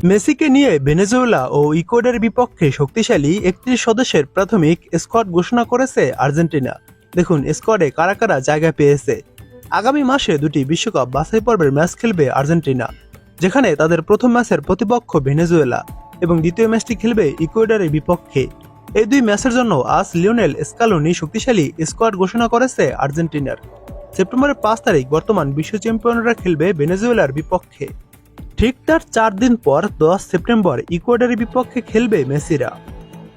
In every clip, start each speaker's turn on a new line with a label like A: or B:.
A: মেসিকে নিয়ে ভেনেজুয়েলা ও ইকুয়েডরের বিপক্ষে শক্তিশালী ৩১ সদস্যের প্রাথমিক স্কোয়াড ঘোষণা করেছে আর্জেন্টিনা। দেখুন স্কোয়াডে কারা কারা জায়গা পেয়েছে। আগামী মাসে দুটি বিশ্বকাপ বাছাই পর্বের ম্যাচ খেলবে আর্জেন্টিনা, যেখানে তাদের প্রথম ম্যাচের প্রতিপক্ষ ভেনেজুয়েলা এবং দ্বিতীয় ম্যাচটি খেলবে ইকুয়েডরের বিপক্ষে। এই দুই ম্যাচের জন্য আজ লিওনেল স্কালোনি শক্তিশালী স্কোয়াড ঘোষণা করেছে আর্জেন্টিনার। সেপ্টেম্বরের ৫ তারিখ বর্তমান বিশ্ব চ্যাম্পিয়নরা খেলবে ভেনেজুয়েলার বিপক্ষে। ঠিক তার ৪ দিন পর ১০ সেপ্টেম্বর ইকুয়েডরের বিপক্ষে খেলবে মেসিরা।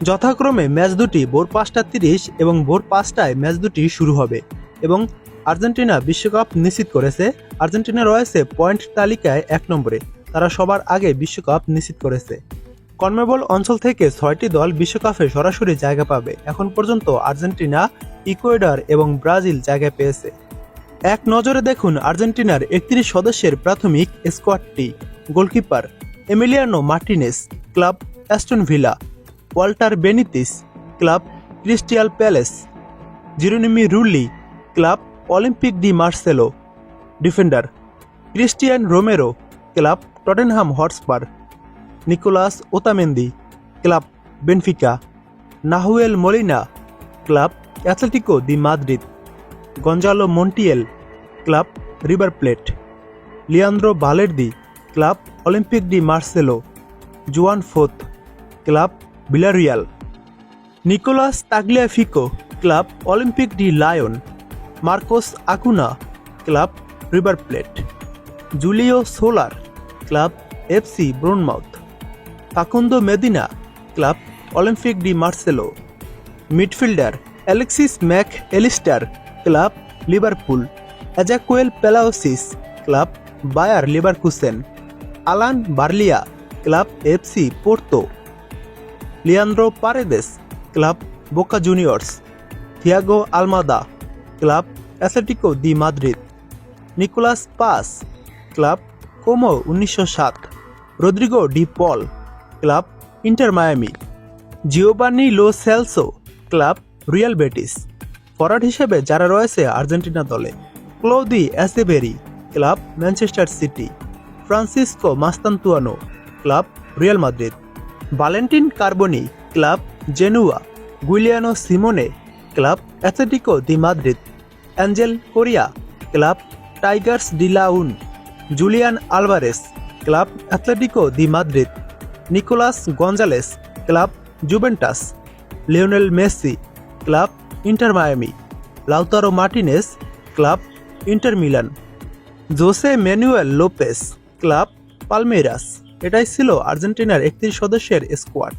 A: যথাক্রমে ম্যাচ দুটি ভোর ৫টা ৩০ এবং ভোর ৫টায় ম্যাচ দুটি শুরু হবে এবং আর্জেন্টিনা বিশ্বকাপ নিশ্চিত করেছে। আর্জেন্টিনা রয়েছে পয়েন্ট তালিকায় ১ নম্বরে, তারা সবার আগে বিশ্বকাপ নিশ্চিত করেছে। কনমেবল অঞ্চল থেকে ৬টি দল বিশ্বকাপে সরাসরি জায়গা পাবে। এখন পর্যন্ত আর্জেন্টিনা, ইকুয়েডর এবং ব্রাজিল জায়গা পেয়েছে। এক নজরে দেখুন আর্জেন্টিনার ৩১ সদস্যের প্রাথমিক স্কোয়াডটি। Goalkeeper Emiliano Martinez, club Aston Villa. Walter Benitez, club Crystal Palace. Geronimo Rulli, club Olympique de Marseille. Defender Cristian Romero, club Tottenham Hotspur. Nicolas Otamendi, club Benfica. Nahuel Molina, club Atletico de Madrid. Gonzalo Montiel, club River Plate. Leandro Balerdi, club Olympique de Marseille. Juan Foyth, club Villarreal. Nicolas Tagliafico, club Olympique de Lyon. Marcos Acuna, club River Plate. Julio Soler, club FC Bournemouth. Facundo Medina, club Olympique de Marseille. Midfielder Alexis Mac Allister, club Liverpool. Exequiel Palacios, club Bayer Leverkusen. Alan Varela, club FC Porto. Leandro Paredes, club Boca Juniors. Thiago Almada, club Atletico de Madrid. Nicolas Paz, club Como ১৯০৭। Rodrigo De Paul, club Inter Miami. Giovani Lo Celso, club Real Betis. Forward হিসেবে যারা রয়েছে Argentina দলে: Claudio Echeverri, club Manchester City. Francisco Mastantuono, club Real Madrid. Valentin Carboni, club Genoa. Giuliano Simeone, club Atletico de Madrid. Angel Correa, club Tigres ডি লাউন। Julian Alvarez, club Atletico de Madrid. Nicolas Gonzalez, club Juventus. Lionel Messi, club Inter Miami. Lautaro Martinez, club Inter Milan. Jose Manuel Lopez, club Palmeiras. এটাই ছিল আর্জেন্টিনার ৩১ সদস্যের squad.